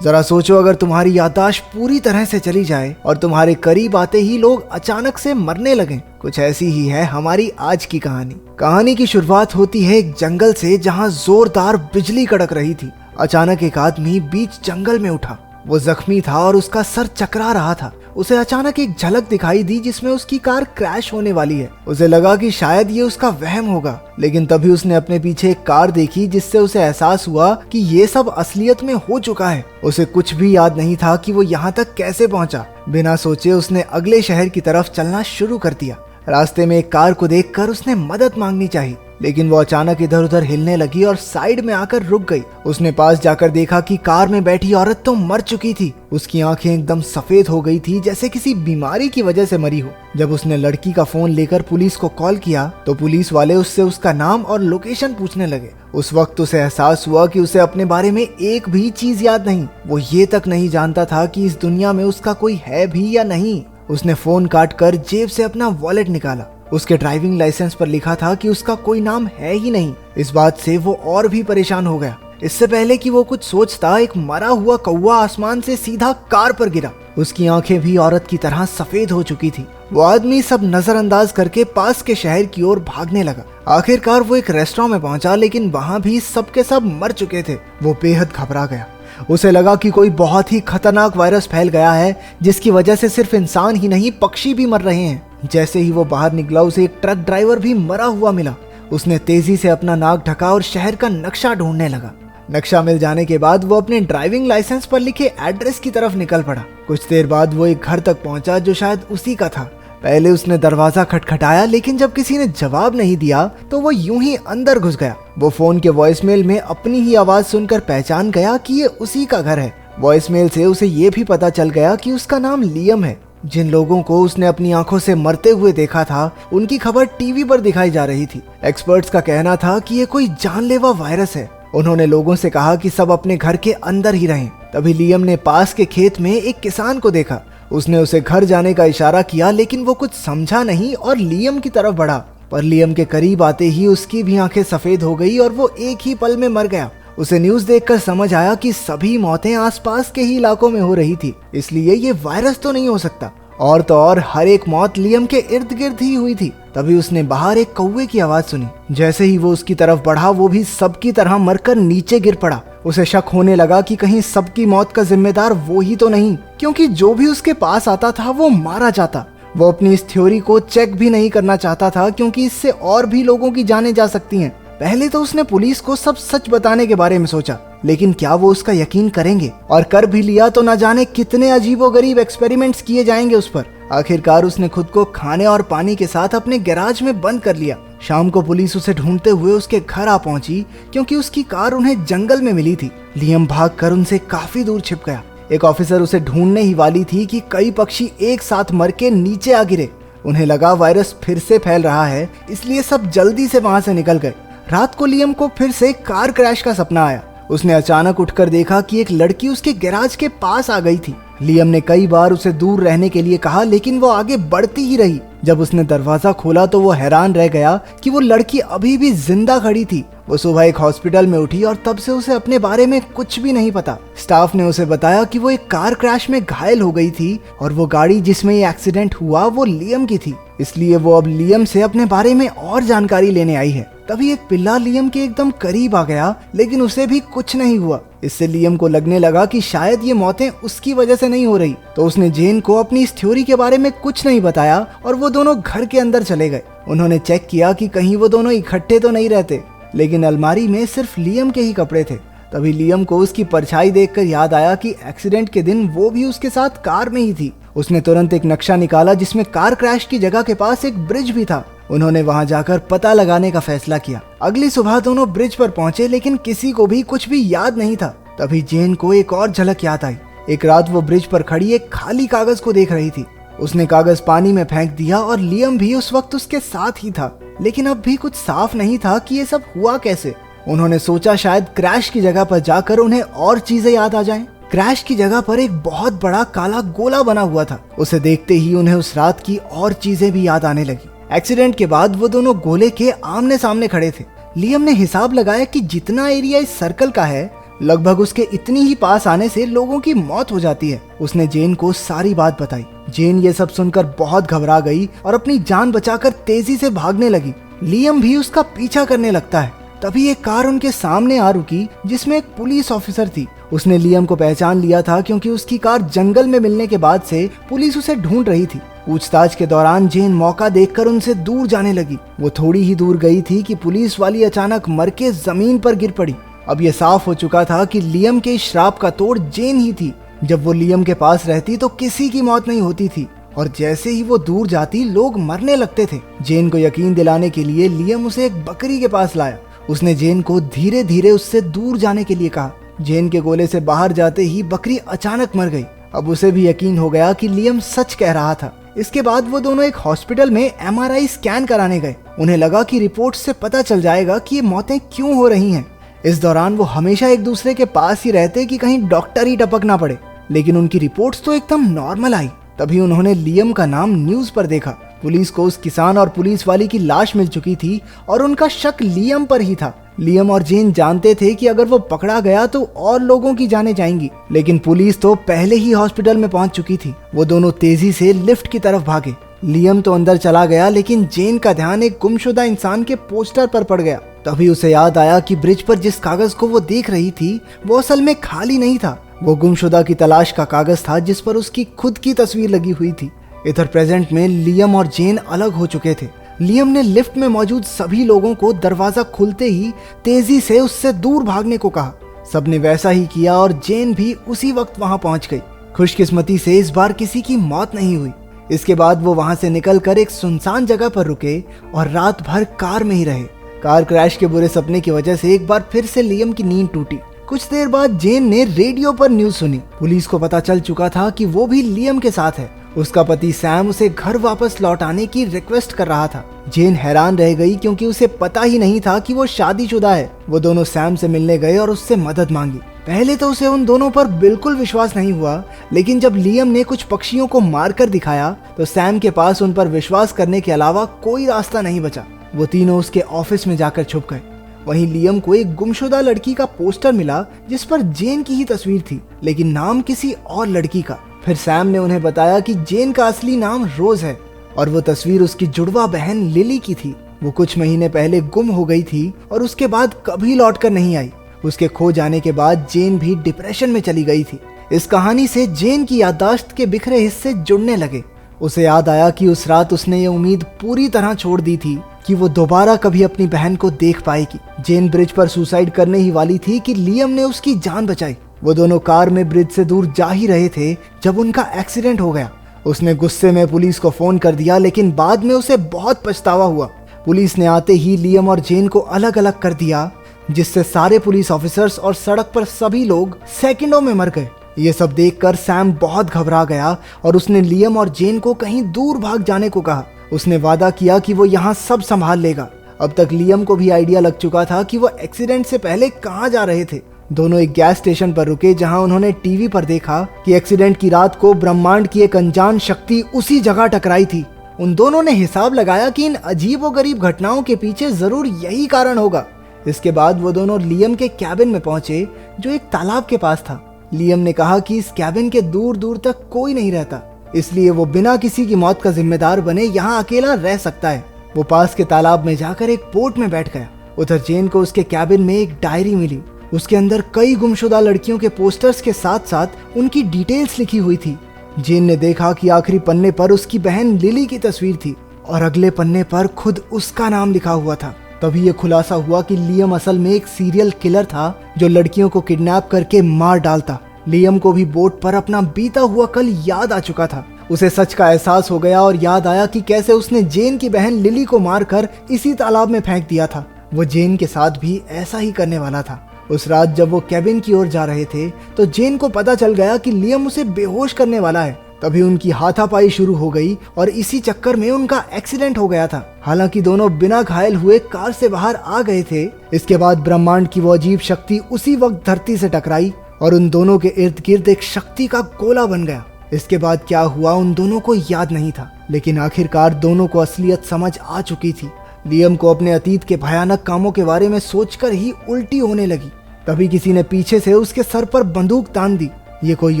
जरा सोचो, अगर तुम्हारी याददाश्त पूरी तरह से चली जाए और तुम्हारे करीब आते ही लोग अचानक से मरने लगें। कुछ ऐसी ही है हमारी आज की कहानी। कहानी की शुरुआत होती है एक जंगल से, जहां जोरदार बिजली कड़क रही थी। अचानक एक आदमी बीच जंगल में उठा। वो जख्मी था और उसका सर चकरा रहा था। उसे अचानक एक झलक दिखाई दी जिसमें उसकी कार क्रैश होने वाली है। उसे लगा कि शायद ये उसका वहम होगा, लेकिन तभी उसने अपने पीछे एक कार देखी जिससे उसे एहसास हुआ कि ये सब असलियत में हो चुका है। उसे कुछ भी याद नहीं था कि वो यहाँ तक कैसे पहुंचा। बिना सोचे उसने अगले शहर की तरफ चलना शुरू कर दिया। रास्ते में एक कार को देखकर उसने मदद मांगनी चाहिए, लेकिन वो अचानक इधर उधर हिलने लगी और साइड में आकर रुक गई। उसने पास जाकर देखा कि कार में बैठी औरत तो मर चुकी थी। उसकी आंखें एकदम सफेद हो गई थी, जैसे किसी बीमारी की वजह से मरी हो। जब उसने लड़की का फोन लेकर पुलिस को कॉल किया तो पुलिस वाले उससे उसका नाम और लोकेशन पूछने लगे। उस वक्त उसे एहसास हुआ कि उसे अपने बारे में एक भी चीज याद नहीं। वो ये तक नहीं जानता था कि इस दुनिया में उसका कोई है भी या नहीं। उसने फोन काट कर जेब से अपना वॉलेट निकाला। उसके ड्राइविंग लाइसेंस पर लिखा था कि उसका कोई नाम है ही नहीं। इस बात से वो और भी परेशान हो गया। इससे पहले कि वो कुछ सोचता, एक मरा हुआ कौवा आसमान से सीधा कार पर गिरा। उसकी आंखें भी औरत की तरह सफेद हो चुकी थी। वो आदमी सब नजरअंदाज करके पास के शहर की ओर भागने लगा। आखिरकार वो एक रेस्टोरेंट में पहुंचा, लेकिन वहां भी सबके सब मर चुके थे। वो बेहद घबरा गया। उसे लगा कि कोई बहुत ही खतरनाक वायरस फैल गया है, जिसकी वजह से सिर्फ इंसान ही नहीं पक्षी भी मर रहे हैं। जैसे ही वो बाहर निकला, उसे एक ट्रक ड्राइवर भी मरा हुआ मिला। उसने तेजी से अपना नाक ढका और शहर का नक्शा ढूंढने लगा। नक्शा मिल जाने के बाद वो अपने ड्राइविंग लाइसेंस पर लिखे एड्रेस की तरफ निकल पड़ा। कुछ देर बाद वो एक घर तक पहुंचा जो शायद उसी का था। पहले उसने दरवाजा खटखटाया, लेकिन जब किसी ने जवाब नहीं दिया तो वो यूं ही अंदर घुस गया। वो फोन के वॉइसमेल में अपनी ही आवाज सुनकर पहचान गया कि ये उसी का घर है। वॉइसमेल से उसे ये भी पता चल गया कि उसका नाम लियम है। जिन लोगों को उसने अपनी आंखों से मरते हुए देखा था, उनकी खबर टीवी पर दिखाई जा रही थी। एक्सपर्ट्स का कहना था कि ये कोई जानलेवा वायरस है। उन्होंने लोगों से कहा कि सब अपने घर के अंदर ही रहें। तभी लियम ने पास के खेत में एक किसान को देखा। उसने उसे घर जाने का इशारा किया, लेकिन वो कुछ समझा नहीं और लियम की तरफ बढ़ा। पर लियम के करीब आते ही उसकी भी आंखें सफेद हो गई और वो एक ही पल में मर गया। उसे न्यूज़ देखकर समझ आया कि सभी मौतें आसपास के ही इलाकों में हो रही थी, इसलिए ये वायरस तो नहीं हो सकता। और तो और हर एक मौत लियम के इर्द गिर्द ही हुई थी। तभी उसने बाहर एक कौवे की आवाज सुनी। जैसे ही वो उसकी तरफ बढ़ा, वो भी सबकी तरह मरकर नीचे गिर पड़ा। उसे शक होने लगा कि कहीं सबकी मौत का जिम्मेदार वो ही तो नहीं, क्योंकि जो भी उसके पास आता था वो मारा जाता। वो अपनी इस थ्योरी को चेक भी नहीं करना चाहता था, क्योंकि इससे और भी लोगों की जानें जा सकती हैं। पहले तो उसने पुलिस को सब सच बताने के बारे में सोचा, लेकिन क्या वो उसका यकीन करेंगे? और कर भी लिया तो न जाने कितने अजीबोगरीब एक्सपेरिमेंट्स किए जाएंगे उस पर। आखिरकार उसने खुद को खाने और पानी के साथ अपने गैराज में बंद कर लिया। शाम को पुलिस उसे ढूंढते हुए उसके घर आ पहुंची, क्योंकि उसकी कार उन्हें जंगल में मिली थी। लियम भागकर उनसे काफी दूर छिप गया। एक ऑफिसर उसे ढूंढने ही वाली थी कि कई पक्षी एक साथ मर के नीचे आ गिरे। उन्हें लगा वायरस फिर से फैल रहा है, इसलिए सब जल्दी से वहां से निकल गए। रात को लियम को फिर से कार क्रैश का सपना आया। उसने अचानक उठकर देखा कि एक लड़की उसके गैराज के पास आ गई थी। लियम ने कई बार उसे दूर रहने के लिए कहा, लेकिन वो आगे बढ़ती ही रही। जब उसने दरवाजा खोला तो वो हैरान रह गया कि वो लड़की अभी भी जिंदा खड़ी थी। वो सुबह एक हॉस्पिटल में उठी और तब से उसे अपने बारे में कुछ भी नहीं पता। स्टाफ ने उसे बताया कि वो एक कार क्रैश में घायल हो गई थी और वो गाड़ी जिसमें ये एक्सीडेंट हुआ वो लियम की थी। इसलिए वो अब लियम से अपने बारे में और जानकारी लेने आई है। तभी एक पिल्ला लियम के एकदम करीब आ गया, लेकिन उसे भी कुछ नहीं हुआ। इससे लियम को लगने लगा कि शायद ये मौतें उसकी वजह से नहीं हो रही। तो उसने जेन को अपनी इस थ्योरी के बारे में कुछ नहीं बताया और वो दोनों घर के अंदर चले गए। उन्होंने चेक किया कि कहीं वो दोनों इकट्ठे तो नहीं रहते, लेकिन अलमारी में सिर्फ लियम के ही कपड़े थे। तभी लियम को उसकी परछाई देखकर याद आया कि एक्सीडेंट के दिन वो भी उसके साथ कार में ही थी। उसने तुरंत एक नक्शा निकाला जिसमें कार क्रैश की जगह के पास एक ब्रिज भी था। उन्होंने वहां जाकर पता लगाने का फैसला किया। अगली सुबह दोनों ब्रिज पर पहुंचे, लेकिन किसी को भी कुछ भी याद नहीं था। तभी जेन को एक और झलक याद आई। एक रात वो ब्रिज पर खड़ी एक खाली कागज को देख रही थी। उसने कागज पानी में फेंक दिया और लियम भी उस वक्त उसके साथ ही था, लेकिन अब भी कुछ साफ नहीं था कि ये सब हुआ कैसे। उन्होंने सोचा शायद क्रैश की जगह पर जाकर उन्हें और चीजें याद आ जाएं। क्रैश की जगह पर एक बहुत बड़ा काला गोला बना हुआ था। उसे देखते ही उन्हें उस रात की और चीजें भी याद आने लगी। एक्सीडेंट के बाद वो दोनों गोले के आमने सामने खड़े थे। लियम ने हिसाब लगाया कि जितना एरिया इस सर्कल का है लगभग उसके इतनी ही पास आने से लोगों की मौत हो जाती है। उसने जेन को सारी बात बताई। जेन ये सब सुनकर बहुत घबरा गई और अपनी जान बचाकर तेजी से भागने लगी। लियम भी उसका पीछा करने लगता है। तभी एक कार उनके सामने आ रुकी जिसमें एक पुलिस ऑफिसर थी। उसने लियम को पहचान लिया था क्योंकि उसकी कार जंगल में मिलने के बाद से पुलिस उसे ढूंढ रही थी। पूछताछ के दौरान जेन मौका देखकर उनसे दूर जाने लगी। वो थोड़ी ही दूर गई थी कि पुलिस वाली अचानक मर के जमीन पर गिर पड़ी। अब ये साफ हो चुका था कि लियम के श्राप का तोड़ जेन ही थी। जब वो लियम के पास रहती तो किसी की मौत नहीं होती थी और जैसे ही वो दूर जाती लोग मरने लगते थे। जेन को यकीन दिलाने के लिए लियम उसे एक बकरी के पास लाया। उसने जेन को धीरे धीरे उससे दूर जाने के लिए कहा। जेन के गोले से बाहर जाते ही बकरी अचानक मर गई। अब उसे भी यकीन हो गया कि लियम सच कह रहा था। इसके बाद वो दोनों एक हॉस्पिटल में MRI स्कैन कराने गए। उन्हें लगा कि रिपोर्ट से पता चल जाएगा कि ये मौतें क्यों हो रही हैं। इस दौरान वो हमेशा एक दूसरे के पास ही रहते कि कहीं डॉक्टर ही टपक ना पड़े, लेकिन उनकी रिपोर्ट्स तो एकदम नॉर्मल आई। तभी उन्होंने लियम का नाम न्यूज पर देखा। पुलिस को उस किसान और पुलिस वाली की लाश मिल चुकी थी और उनका शक लियम पर ही था। लियम और जेन जानते थे कि अगर वो पकड़ा गया तो और लोगों की जानें जाएंगी, लेकिन पुलिस तो पहले ही हॉस्पिटल में पहुंच चुकी थी। वो दोनों तेजी से लिफ्ट की तरफ भागे। लियम तो अंदर चला गया, लेकिन जेन का ध्यान एक गुमशुदा इंसान के पोस्टर पर पड़ गया। तभी उसे याद आया कि ब्रिज पर जिस कागज को वो देख रही थी वो असल में खाली नहीं था। वो गुमशुदा की तलाश का कागज था जिस पर उसकी खुद की तस्वीर लगी हुई थी। इधर प्रेजेंट में लियम और जेन अलग हो चुके थे। लियम ने लिफ्ट में मौजूद सभी लोगों को दरवाजा खुलते ही तेजी से उससे दूर भागने को कहा। सबने वैसा ही किया और जेन भी उसी वक्त वहां पहुंच गई। खुशकिस्मती से इस बार किसी की मौत नहीं हुई। इसके बाद वो वहां से निकलकर एक सुनसान जगह पर रुके और रात भर कार में ही रहे। कार क्रैश के बुरे सपने की वजह से एक बार फिर से लियम की नींद टूटी। कुछ देर बाद जेन ने रेडियो पर न्यूज सुनी। पुलिस को पता चल चुका था कि वो भी लियम के साथ है। उसका पति सैम उसे घर वापस लौट आने की रिक्वेस्ट कर रहा था। जेन हैरान रह गई क्योंकि उसे पता ही नहीं था कि वो शादीशुदा है। वो दोनों सैम से मिलने गए और उससे मदद मांगी। पहले तो उसे उन दोनों पर बिल्कुल विश्वास नहीं हुआ, लेकिन जब लियम ने कुछ पक्षियों को मारकर दिखाया तो सैम के पास उन पर विश्वास करने के अलावा कोई रास्ता नहीं बचा। वो तीनों उसके ऑफिस में जाकर छुप गए। वहीं लियम को एक गुमशुदा लड़की का पोस्टर मिला जिस पर जेन की ही तस्वीर थी, लेकिन नाम किसी और लड़की का। फिर सैम ने उन्हें बताया कि जेन का असली नाम रोज है और वो तस्वीर उसकी जुड़वा बहन लिली की थी। वो कुछ महीने पहले गुम हो गई थी और उसके बाद कभी लौटकर नहीं आई। उसके खो जाने के बाद जेन भी डिप्रेशन में चली गई थी। इस कहानी से जेन की याददाश्त के बिखरे हिस्से जुड़ने लगे। उसे याद आया कि उस रात उसने ये उम्मीद पूरी तरह छोड़ दी थी कि वो दोबारा कभी अपनी बहन को देख पाएगी। जेन ब्रिज पर सुसाइड करने ही वाली थी कि लियम ने उसकी जान बचाई। वो दोनों कार में ब्रिज से दूर जा ही रहे थे जब उनका एक्सीडेंट हो गया। उसने गुस्से में पुलिस को फोन कर दिया, लेकिन बाद में उसे बहुत पछतावा हुआ। पुलिस ने आते ही लियम और जेन को अलग अलग कर दिया, जिससे सारे पुलिस ऑफिसर्स और सड़क पर सभी लोग सेकंडों में मर गए। ये सब देखकर सैम बहुत घबरा गया और उसने लियम और जेन को कहीं दूर भाग जाने को कहा। उसने वादा किया कि वो यहाँ सब संभाल लेगा। अब तक लियम को भी आइडिया लग चुका था कि वो एक्सीडेंट से पहले कहाँ जा रहे थे। दोनों एक गैस स्टेशन पर रुके जहां उन्होंने टीवी पर देखा कि एक्सीडेंट की रात को ब्रह्मांड की एक अनजान शक्ति उसी जगह टकराई थी। उन दोनों ने हिसाब लगाया कि इन अजीबोगरीब घटनाओं के पीछे जरूर यही कारण होगा। इसके बाद वो दोनों लियम के कैबिन में पहुंचे जो एक तालाब के पास था। लियम ने कहा कि इस कैबिन के दूर दूर तक कोई नहीं रहता, इसलिए वो बिना किसी की मौत का जिम्मेदार बने यहाँ अकेला रह सकता है। वो पास के तालाब में जाकर एक बोट में बैठ गया। उधर जेन को उसके कैबिन में एक डायरी मिली। उसके अंदर कई गुमशुदा लड़कियों के पोस्टर्स के साथ साथ उनकी डिटेल्स लिखी हुई थी। जेन ने देखा कि आखिरी पन्ने पर उसकी बहन लिली की तस्वीर थी और अगले पन्ने पर खुद उसका नाम लिखा हुआ था। तभी ये खुलासा हुआ कि लियम असल में एक सीरियल किलर था जो लड़कियों को किडनैप करके मार डालता। लियम को भी बोट पर अपना बीता हुआ कल याद आ चुका था। उसे सच का एहसास हो गया और याद आया कि कैसे उसने जेन की बहन लिली को मारकर इसी तालाब में फेंक दिया था। वो जेन के साथ भी ऐसा ही करने वाला था। उस रात जब वो कैबिन की ओर जा रहे थे तो जेन को पता चल गया कि लियम उसे बेहोश करने वाला है। तभी उनकी हाथापाई शुरू हो गई और इसी चक्कर में उनका एक्सीडेंट हो गया था। हालांकि दोनों बिना घायल हुए कार से बाहर आ गए थे। इसके बाद ब्रह्मांड की वो अजीब शक्ति उसी वक्त धरती से टकराई और उन दोनों के इर्द गिर्द एक शक्ति का गोला बन गया। इसके बाद क्या हुआ उन दोनों को याद नहीं था, लेकिन आखिरकार दोनों को असलियत समझ आ चुकी थी। लियम को अपने अतीत के भयानक कामों के बारे में सोचकर ही उल्टी होने लगी। तभी किसी ने पीछे से उसके सर पर बंदूक तान दी। ये कोई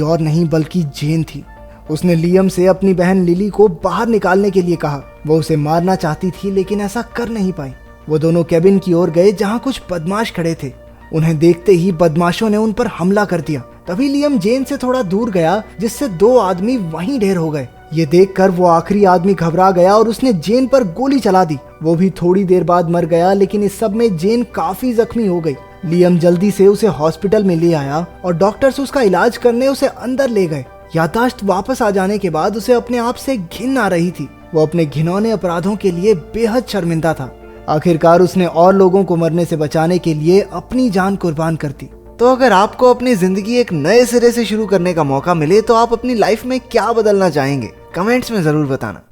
और नहीं बल्कि जेन थी। उसने लियम से अपनी बहन लिली को बाहर निकालने के लिए कहा। वो उसे मारना चाहती थी लेकिन ऐसा कर नहीं पाई। वो दोनों केबिन की ओर गए जहाँ कुछ बदमाश खड़े थे। उन्हें देखते ही बदमाशों ने उन पर हमला कर दिया। तभी लियम जेन से थोड़ा दूर गया जिससे 2 आदमी वहीं ढेर हो गए। ये देखकर वो आखिरी आदमी घबरा गया और उसने जेन पर गोली चला दी। वो भी थोड़ी देर बाद मर गया, लेकिन इस सब में जेन काफी जख्मी हो गई। लियम जल्दी से उसे हॉस्पिटल में ले आया और डॉक्टर्स उसका इलाज करने उसे अंदर ले गए। याददाश्त वापस आ जाने के बाद उसे अपने आप से घिन आ रही थी। वो अपने घिनौने अपराधों के लिए बेहद शर्मिंदा था। आखिरकार उसने और लोगों को मरने से बचाने के लिए अपनी जान कुर्बान कर दी। तो अगर आपको अपनी जिंदगी एक नए सिरे से शुरू करने का मौका मिले तो आप अपनी लाइफ में क्या बदलना चाहेंगे? कमेंट्स में जरूर बताना।